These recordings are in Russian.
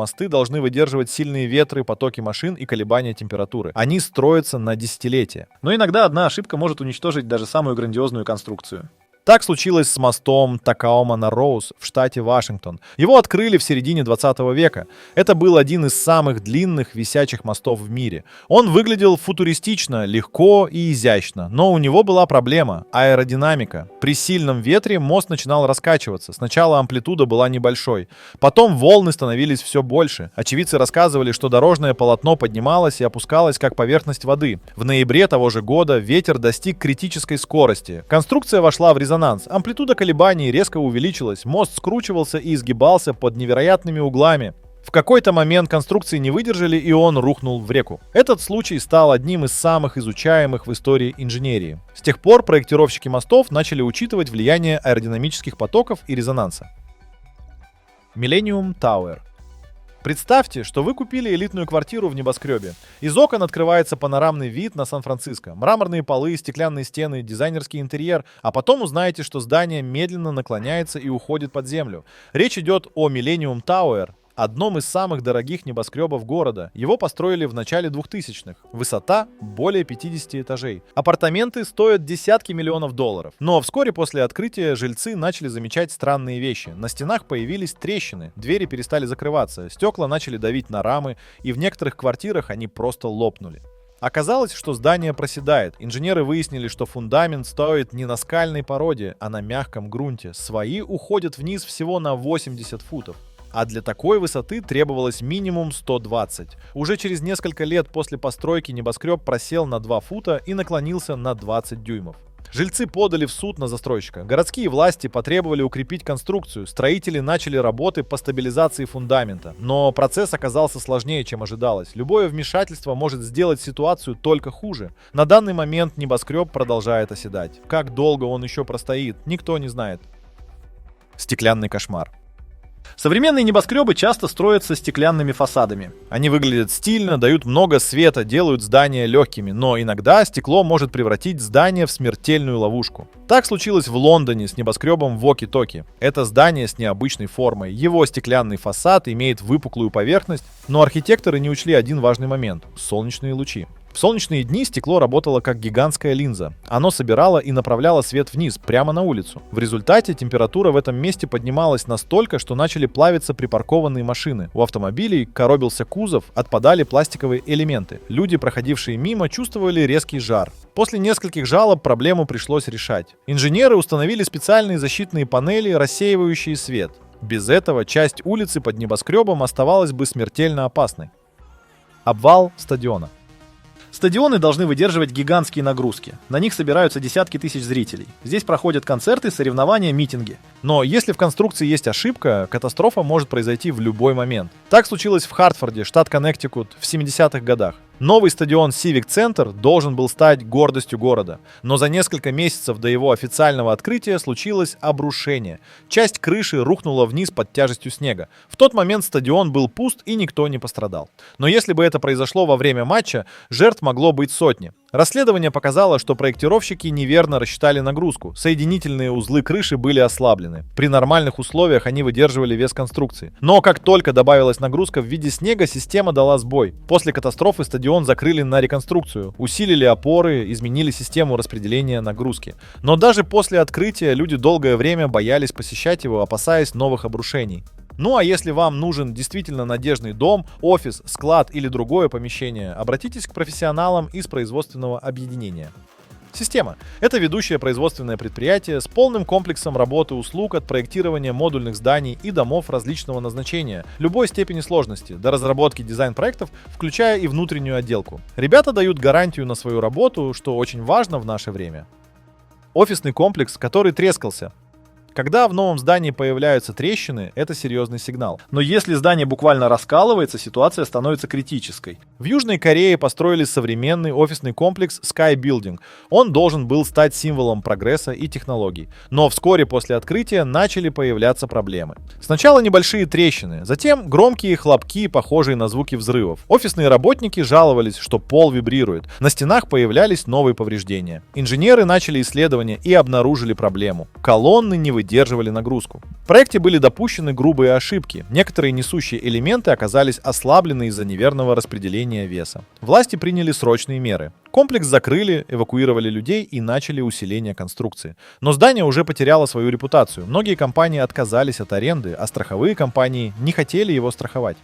мосты должны выдерживать сильные ветры, потоки машин и колебания температуры. Они строятся на десятилетия. Но иногда одна ошибка может уничтожить даже самую грандиозную конструкцию. Так случилось с мостом Такаома-на-Роуз в штате Вашингтон. Его открыли в середине 20 века. Это был один из самых длинных висячих мостов в мире. Он выглядел футуристично, легко и изящно, но у него была проблема – аэродинамика. При сильном ветре мост начинал раскачиваться. Сначала амплитуда была небольшой, потом волны становились все больше. Очевидцы рассказывали, что дорожное полотно поднималось и опускалось как поверхность воды. В ноябре того же года ветер достиг критической скорости. Конструкция вошла в резонанс. Амплитуда колебаний резко увеличилась, мост скручивался и изгибался под невероятными углами. В какой-то момент конструкции не выдержали, и он рухнул в реку. Этот случай стал одним из самых изучаемых в истории инженерии. С тех пор проектировщики мостов начали учитывать влияние аэродинамических потоков и резонанса. Millennium Tower. Представьте, что вы купили элитную квартиру в небоскребе. Из окон открывается панорамный вид на Сан-Франциско. Мраморные полы, стеклянные стены, дизайнерский интерьер. А потом узнаете, что здание медленно наклоняется и уходит под землю. Речь идет о Millennium Tower, одном из самых дорогих небоскребов города. Его построили в начале 2000-х. Высота более 50 этажей. Апартаменты стоят десятки миллионов долларов. Но вскоре после открытия жильцы начали замечать странные вещи. На стенах появились трещины, двери перестали закрываться, стекла начали давить на рамы, и в некоторых квартирах они просто лопнули. Оказалось, что здание проседает. Инженеры выяснили, что фундамент стоит не на скальной породе, а на мягком грунте. Сваи уходят вниз всего на 80 футов. А для такой высоты требовалось минимум 120. Уже через несколько лет после постройки небоскреб просел на 2 фута и наклонился на 20 дюймов. Жильцы подали в суд на застройщика. Городские власти потребовали укрепить конструкцию. Строители начали работы по стабилизации фундамента. Но процесс оказался сложнее, чем ожидалось. Любое вмешательство может сделать ситуацию только хуже. На данный момент небоскреб продолжает оседать. Как долго он еще простоит, никто не знает. Стеклянный кошмар. Современные небоскребы часто строятся стеклянными фасадами. Они выглядят стильно, дают много света, делают здания легкими, но иногда стекло может превратить здание в смертельную ловушку. Так случилось в Лондоне с небоскребом Воки-Токи. Это здание с необычной формой. Его стеклянный фасад имеет выпуклую поверхность, но архитекторы не учли один важный момент – солнечные лучи. В солнечные дни стекло работало как гигантская линза. Оно собирало и направляло свет вниз, прямо на улицу. В результате температура в этом месте поднималась настолько, что начали плавиться припаркованные машины. У автомобилей коробился кузов, отпадали пластиковые элементы. Люди, проходившие мимо, чувствовали резкий жар. После нескольких жалоб проблему пришлось решать. Инженеры установили специальные защитные панели, рассеивающие свет. Без этого часть улицы под небоскребом оставалась бы смертельно опасной. Обвал стадиона. Стадионы должны выдерживать гигантские нагрузки. На них собираются десятки тысяч зрителей. Здесь проходят концерты, соревнования, митинги. Но если в конструкции есть ошибка, катастрофа может произойти в любой момент. Так случилось в Хартфорде, штат Коннектикут, в 70-х годах. Новый стадион Civic Center должен был стать гордостью города. Но за несколько месяцев до его официального открытия случилось обрушение. Часть крыши рухнула вниз под тяжестью снега. В тот момент стадион был пуст и никто не пострадал. Но если бы это произошло во время матча, жертв могло быть сотни. Расследование показало, что проектировщики неверно рассчитали нагрузку. Соединительные узлы крыши были ослаблены. При нормальных условиях они выдерживали вес конструкции. Но как только добавилась нагрузка в виде снега, система дала сбой. После катастрофы стадион закрыли на реконструкцию, усилили опоры, изменили систему распределения нагрузки. Но даже после открытия люди долгое время боялись посещать его, опасаясь новых обрушений. Ну а если вам нужен действительно надежный дом, офис, склад или другое помещение, обратитесь к профессионалам из производственного объединения. Система – это ведущее производственное предприятие с полным комплексом работы и услуг от проектирования модульных зданий и домов различного назначения, любой степени сложности, до разработки дизайн-проектов, включая и внутреннюю отделку. Ребята дают гарантию на свою работу, что очень важно в наше время. Офисный комплекс, который трескался. Когда в новом здании появляются трещины, это серьезный сигнал. Но если здание буквально раскалывается, ситуация становится критической. В Южной Корее построили современный офисный комплекс Sky Building. Он должен был стать символом прогресса и технологий. Но вскоре после открытия начали появляться проблемы. Сначала небольшие трещины, затем громкие хлопки, похожие на звуки взрывов. Офисные работники жаловались, что пол вибрирует. На стенах появлялись новые повреждения. Инженеры начали исследования и обнаружили проблему. Колонны не выдерживают выдерживали нагрузку. В проекте были допущены грубые ошибки. Некоторые несущие элементы оказались ослаблены из-за неверного распределения веса. Власти приняли срочные меры. Комплекс закрыли, эвакуировали людей и начали усиление конструкции. Но здание уже потеряло свою репутацию. Многие компании отказались от аренды, а страховые компании не хотели его страховать.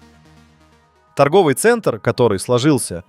Торговый центр, который сложился,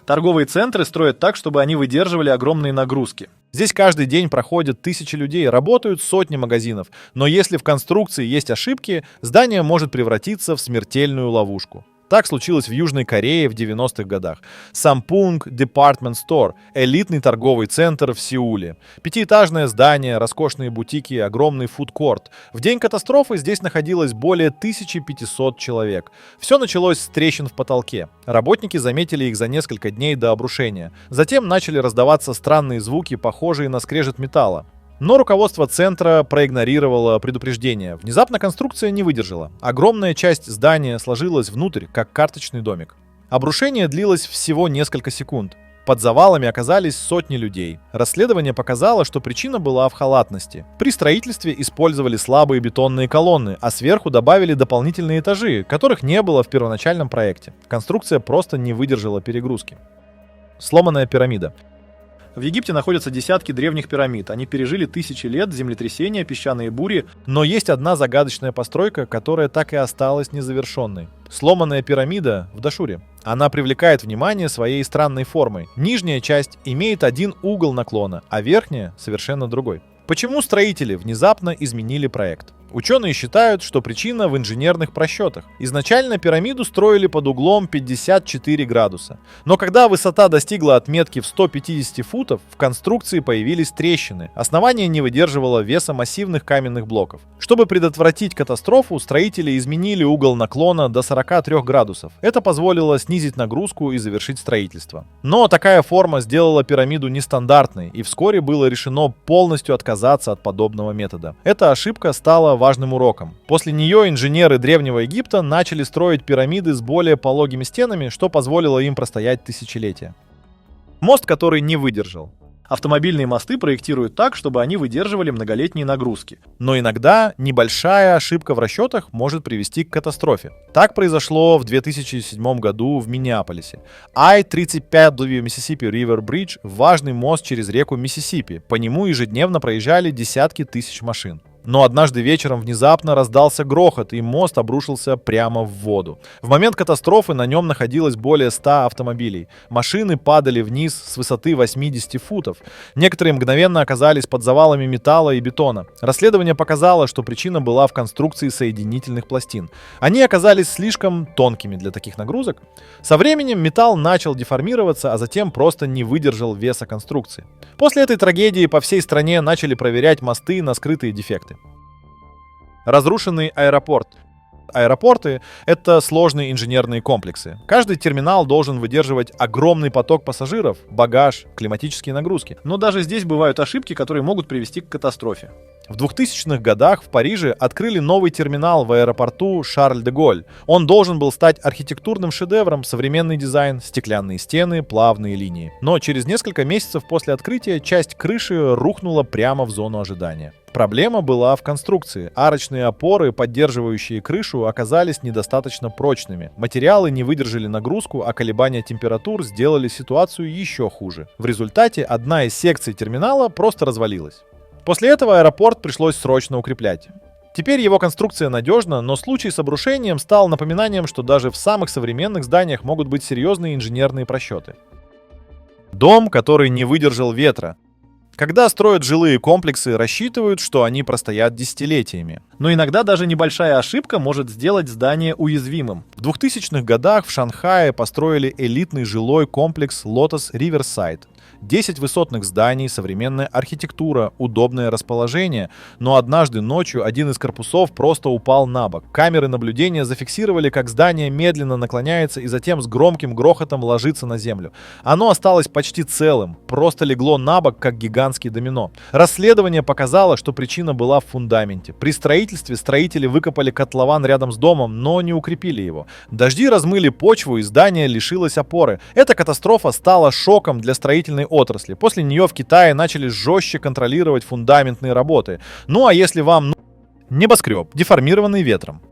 Торговые центры строят так, чтобы они выдерживали огромные нагрузки. здесь каждый день проходят тысячи людей, работают сотни магазинов. Но если в конструкции есть ошибки, здание может превратиться в смертельную ловушку. Так случилось в Южной Корее в 90-х годах. Sampoong Department Store – элитный торговый центр в Сеуле. Пятиэтажное здание, роскошные бутики, огромный фудкорт. В день катастрофы здесь находилось более 1500 человек. Все началось с трещин в потолке. Работники заметили их за несколько дней до обрушения. Затем начали раздаваться странные звуки, похожие на скрежет металла. Но руководство центра проигнорировало предупреждение. Внезапно конструкция не выдержала. Огромная часть здания сложилась внутрь, как карточный домик. Обрушение длилось всего несколько секунд. Под завалами оказались сотни людей. Расследование показало, что причина была в халатности. При строительстве использовали слабые бетонные колонны, а сверху добавили дополнительные этажи, которых не было в первоначальном проекте. Конструкция просто не выдержала перегрузки. Сломанная пирамида. В Египте находятся десятки древних пирамид. Они пережили тысячи лет, землетрясения, песчаные бури. Но есть одна загадочная постройка, которая так и осталась незавершенной. Сломанная пирамида в Дашуре. Она привлекает внимание своей странной формой. Нижняя часть имеет один угол наклона, а верхняя совершенно другой. Почему строители внезапно изменили проект? Ученые считают, что причина в инженерных просчетах. Изначально пирамиду строили под углом 54 градуса. Но когда высота достигла отметки в 150 футов, в конструкции появились трещины. Основание не выдерживало веса массивных каменных блоков. Чтобы предотвратить катастрофу, строители изменили угол наклона до 43 градусов. Это позволило снизить нагрузку и завершить строительство. Но такая форма сделала пирамиду нестандартной, и вскоре было решено полностью отказаться от подобного метода. Эта ошибка стала важным уроком. После нее инженеры Древнего Египта начали строить пирамиды с более пологими стенами, что позволило им простоять тысячелетия. Мост, который не выдержал. Автомобильные мосты проектируют так, чтобы они выдерживали многолетние нагрузки. Но иногда небольшая ошибка в расчетах может привести к катастрофе. Так произошло в 2007 году в Миннеаполисе. I-35W Mississippi River Bridge – важный мост через реку Миссисипи. По нему ежедневно проезжали десятки тысяч машин. Но однажды вечером внезапно раздался грохот, и мост обрушился прямо в воду. В момент катастрофы на нем находилось более 100 автомобилей. Машины падали вниз с высоты 80 футов. Некоторые мгновенно оказались под завалами металла и бетона. Расследование показало, что причина была в конструкции соединительных пластин. Они оказались слишком тонкими для таких нагрузок. Со временем металл начал деформироваться, а затем просто не выдержал веса конструкции. После этой трагедии по всей стране начали проверять мосты на скрытые дефекты. Разрушенный аэропорт. Аэропорты — это сложные инженерные комплексы. Каждый терминал должен выдерживать огромный поток пассажиров, багаж, климатические нагрузки. Но даже здесь бывают ошибки, которые могут привести к катастрофе. В 2000-х годах в Париже открыли новый терминал в аэропорту Шарль-де-Голь. Он должен был стать архитектурным шедевром, современный дизайн, стеклянные стены, плавные линии. Но через несколько месяцев после открытия часть крыши рухнула прямо в зону ожидания. Проблема была в конструкции. Арочные опоры, поддерживающие крышу, оказались недостаточно прочными. Материалы не выдержали нагрузку, а колебания температур сделали ситуацию еще хуже. В результате одна из секций терминала просто развалилась. После этого аэропорт пришлось срочно укреплять. Теперь его конструкция надежна, но случай с обрушением стал напоминанием, что даже в самых современных зданиях могут быть серьезные инженерные просчеты. Дом, который не выдержал ветра. Когда строят жилые комплексы, рассчитывают, что они простоят десятилетиями. Но иногда даже небольшая ошибка может сделать здание уязвимым. В 2000-х годах в Шанхае построили элитный жилой комплекс Lotus Riverside. 10 высотных зданий, современная архитектура, удобное расположение. Но однажды ночью один из корпусов просто упал на бок. Камеры наблюдения зафиксировали, как здание медленно наклоняется и затем с громким грохотом ложится на землю. Оно осталось почти целым, просто легло на бок, как гигантский домино. Расследование показало, что причина была в фундаменте. При строительстве строители выкопали котлован рядом с домом, но не укрепили его. Дожди размыли почву, и здание лишилось опоры. Эта катастрофа стала шоком для строительной отрасли. После нее в Китае начали жестче контролировать фундаментные работы. Ну а если вам небоскреб, деформированный ветром?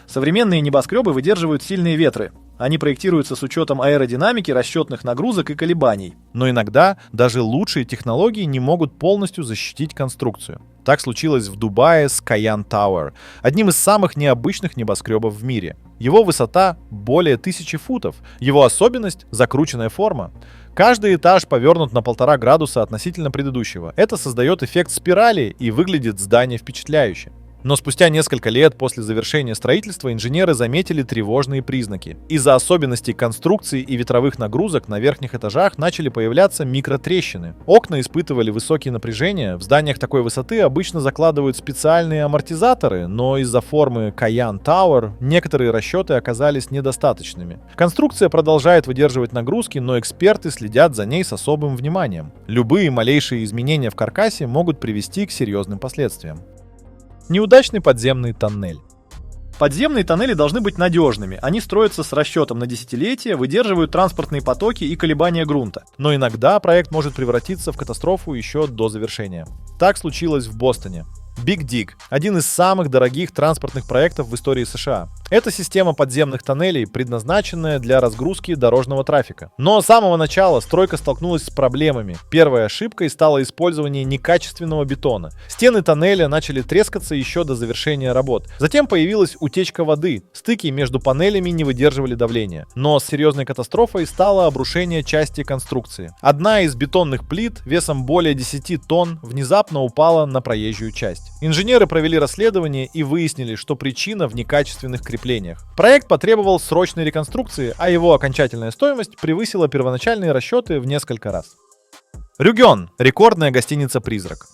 Современные небоскребы выдерживают сильные ветры. Они проектируются с учетом аэродинамики, расчетных нагрузок и колебаний. Но иногда даже лучшие технологии не могут полностью защитить конструкцию. Так случилось в Дубае с Cayenne Tower, одним из самых необычных небоскребов в мире. Его высота более 1000 футов, его особенность — закрученная форма. Каждый этаж повернут на 1,5 градуса относительно предыдущего. Это создает эффект спирали и выглядит здание впечатляюще. Но спустя несколько лет после завершения строительства инженеры заметили тревожные признаки. Из-за особенностей конструкции и ветровых нагрузок на верхних этажах начали появляться микротрещины. Окна испытывали высокие напряжения. В зданиях такой высоты обычно закладывают специальные амортизаторы, но из-за формы Cayenne Tower некоторые расчеты оказались недостаточными. Конструкция продолжает выдерживать нагрузки, но эксперты следят за ней с особым вниманием. Любые малейшие изменения в каркасе могут привести к серьезным последствиям. Неудачный подземный тоннель. Подземные тоннели должны быть надежными. Они строятся с расчетом на десятилетия, выдерживают транспортные потоки и колебания грунта. Но иногда проект может превратиться в катастрофу еще до завершения. Так случилось в Бостоне. Big Dig – один из самых дорогих транспортных проектов в истории США. Это система подземных тоннелей, предназначенная для разгрузки дорожного трафика. Но с самого начала стройка столкнулась с проблемами. Первой ошибкой стало использование некачественного бетона. Стены тоннеля начали трескаться еще до завершения работ. Затем появилась утечка воды. Стыки между панелями не выдерживали давления. Но серьезной катастрофой стало обрушение части конструкции. Одна из бетонных плит весом более 10 тонн внезапно упала на проезжую часть. Инженеры провели расследование и выяснили, что причина в некачественных креплениях. Проект потребовал срочной реконструкции, а его окончательная стоимость превысила первоначальные расчеты в несколько раз. Рюгён – рекордная гостиница-призрак.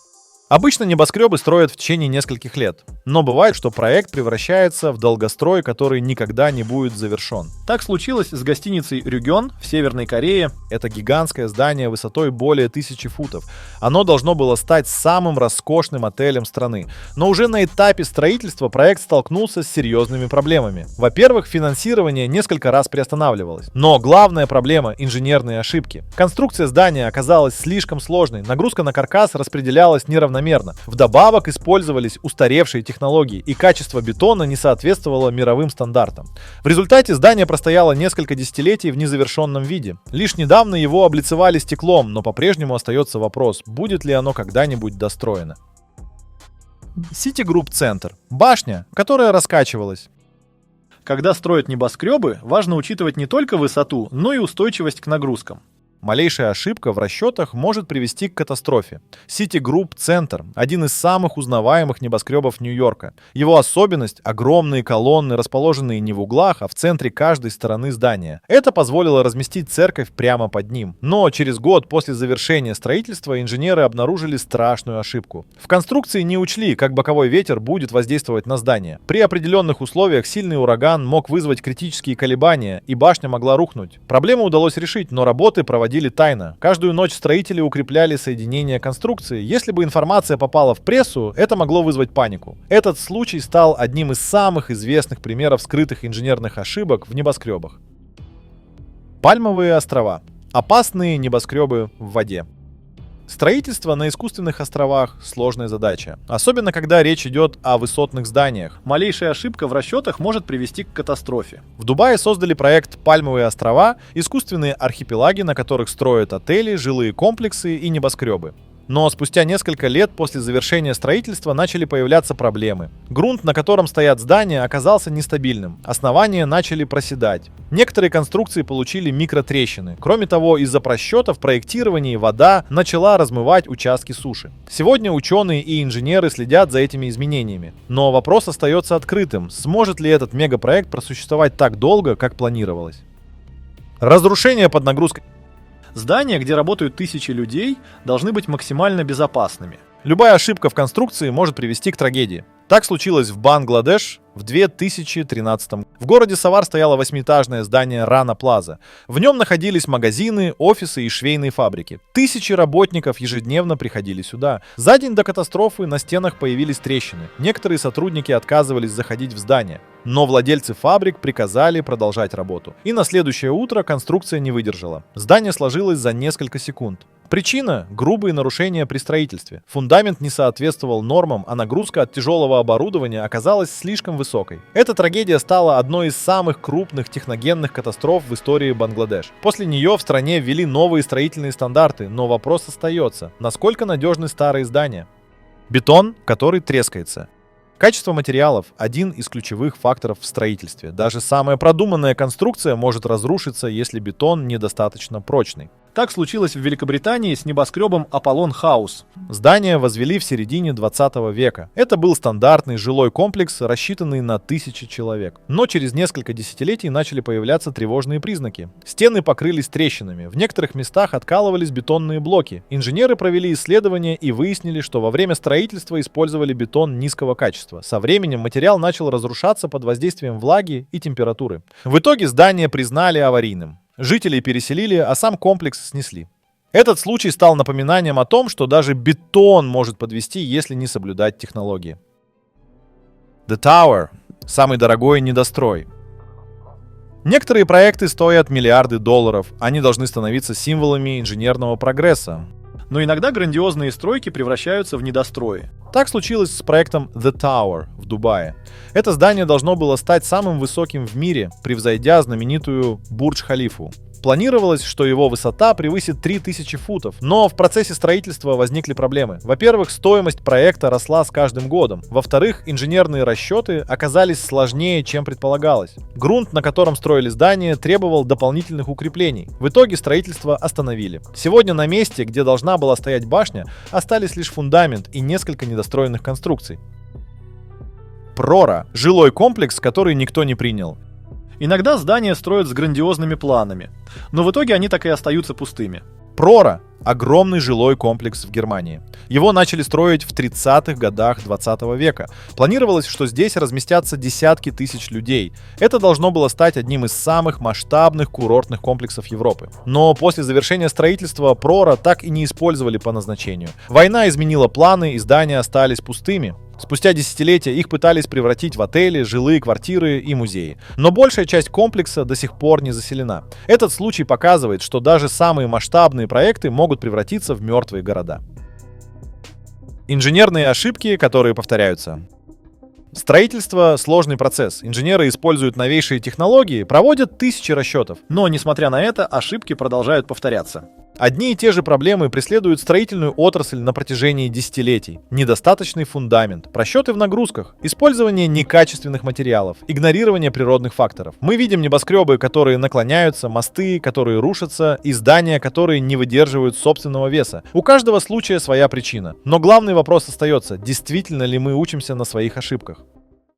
Обычно небоскребы строят в течение нескольких лет, но бывает, что проект превращается в долгострой, который никогда не будет завершен. Так случилось с гостиницей Рюгён в Северной Корее. Это гигантское здание высотой более 1000 футов. Оно должно было стать самым роскошным отелем страны. Но уже на этапе строительства проект столкнулся с серьезными проблемами. Во-первых, финансирование несколько раз приостанавливалось. Но главная проблема — инженерные ошибки. Конструкция здания оказалась слишком сложной, нагрузка на каркас распределялась неравномерно. Вдобавок использовались устаревшие технологии, и качество бетона не соответствовало мировым стандартам. В результате здание простояло несколько десятилетий в незавершенном виде. Лишь недавно его облицевали стеклом, но по-прежнему остается вопрос, будет ли оно когда-нибудь достроено. Citigroup Центр. Башня, которая раскачивалась. Когда строят небоскребы, важно учитывать не только высоту, но и устойчивость к нагрузкам. Малейшая ошибка в расчетах может привести к катастрофе. Citigroup Центр – один из самых узнаваемых небоскребов Нью-Йорка. Его особенность – огромные колонны, расположенные не в углах, а в центре каждой стороны здания. Это позволило разместить церковь прямо под ним. Но через год после завершения строительства инженеры обнаружили страшную ошибку. В конструкции не учли, как боковой ветер будет воздействовать на здание. При определенных условиях сильный ураган мог вызвать критические колебания, и башня могла рухнуть. Проблему удалось решить, но работы проводили тайно. Каждую ночь строители укрепляли соединения конструкции. Если бы информация попала в прессу, это могло вызвать панику. Этот случай стал одним из самых известных примеров скрытых инженерных ошибок в небоскребах. Пальмовые острова. Опасные небоскребы в воде. Строительство на искусственных островах – сложная задача, особенно когда речь идет о высотных зданиях. Малейшая ошибка в расчетах может привести к катастрофе. В Дубае создали проект «Пальмовые острова» – искусственные архипелаги, на которых строят отели, жилые комплексы и небоскребы. Но спустя несколько лет после завершения строительства начали появляться проблемы. Грунт, на котором стоят здания, оказался нестабильным. Основания начали проседать. Некоторые конструкции получили микротрещины. Кроме того, из-за просчетов в проектировании вода начала размывать участки суши. Сегодня ученые и инженеры следят за этими изменениями. Но вопрос остается открытым. Сможет ли этот мегапроект просуществовать так долго, как планировалось? Разрушение под нагрузкой. Здания, где работают тысячи людей, должны быть максимально безопасными. Любая ошибка в конструкции может привести к трагедии. Так случилось в Бангладеш в 2013 году. В городе Савар стояло 8-этажное здание Рана Плаза. В нем находились магазины, офисы и швейные фабрики. Тысячи работников ежедневно приходили сюда. За день до катастрофы на стенах появились трещины. Некоторые сотрудники отказывались заходить в здание. Но владельцы фабрик приказали продолжать работу. И на следующее утро конструкция не выдержала. Здание сложилось за несколько секунд. Причина – грубые нарушения при строительстве. Фундамент не соответствовал нормам, а нагрузка от тяжелого оборудования оказалась слишком высокой. Эта трагедия стала одной из самых крупных техногенных катастроф в истории Бангладеш. После нее в стране ввели новые строительные стандарты, но вопрос остается – насколько надежны старые здания? Бетон, который трескается. Качество материалов – один из ключевых факторов в строительстве. Даже самая продуманная конструкция может разрушиться, если бетон недостаточно прочный. Так случилось в Великобритании с небоскребом Аполлон Хаус. Здание возвели в середине 20 века. Это был стандартный жилой комплекс, рассчитанный на 1000 человек. Но через несколько десятилетий начали появляться тревожные признаки. Стены покрылись трещинами, в некоторых местах откалывались бетонные блоки. Инженеры провели исследования и выяснили, что во время строительства использовали бетон низкого качества. Со временем материал начал разрушаться под воздействием влаги и температуры. В итоге здание признали аварийным. Жителей переселили, а сам комплекс снесли. Этот случай стал напоминанием о том, что даже бетон может подвести, если не соблюдать технологии. The Tower – самый дорогой недострой. Некоторые проекты стоят миллиарды долларов. Они должны становиться символами инженерного прогресса. Но иногда грандиозные стройки превращаются в недострои. Так случилось с проектом The Tower в Дубае. Это здание должно было стать самым высоким в мире, превзойдя знаменитую Бурдж-Халифу. Планировалось, что его высота превысит 3000 футов, но в процессе строительства возникли проблемы. Во-первых, стоимость проекта росла с каждым годом. Во-вторых, инженерные расчеты оказались сложнее, чем предполагалось. Грунт, на котором строили здание, требовал дополнительных укреплений. В итоге строительство остановили. Сегодня на месте, где должна была стоять башня, остались лишь фундамент и несколько недостроенных конструкций. Прора – жилой комплекс, который никто не принял. Иногда здания строят с грандиозными планами, но в итоге они так и остаются пустыми. Прора – огромный жилой комплекс в Германии. Его начали строить в 30-х годах 20 века. Планировалось, что здесь разместятся десятки тысяч людей. Это должно было стать одним из самых масштабных курортных комплексов Европы. Но после завершения строительства Прора так и не использовали по назначению. Война изменила планы, и здания остались пустыми. Спустя десятилетия их пытались превратить в отели, жилые квартиры и музеи. Но большая часть комплекса до сих пор не заселена. Этот случай показывает, что даже самые масштабные проекты могут превратиться в мертвые города. Инженерные ошибки, которые повторяются. Строительство – сложный процесс. Инженеры используют новейшие технологии, проводят тысячи расчетов. Но, несмотря на это, ошибки продолжают повторяться. Одни и те же проблемы преследуют строительную отрасль на протяжении десятилетий. Недостаточный фундамент, просчеты в нагрузках, использование некачественных материалов, игнорирование природных факторов. Мы видим небоскребы, которые наклоняются, мосты, которые рушатся, и здания, которые не выдерживают собственного веса. У каждого случая своя причина. Но главный вопрос остается: действительно ли мы учимся на своих ошибках?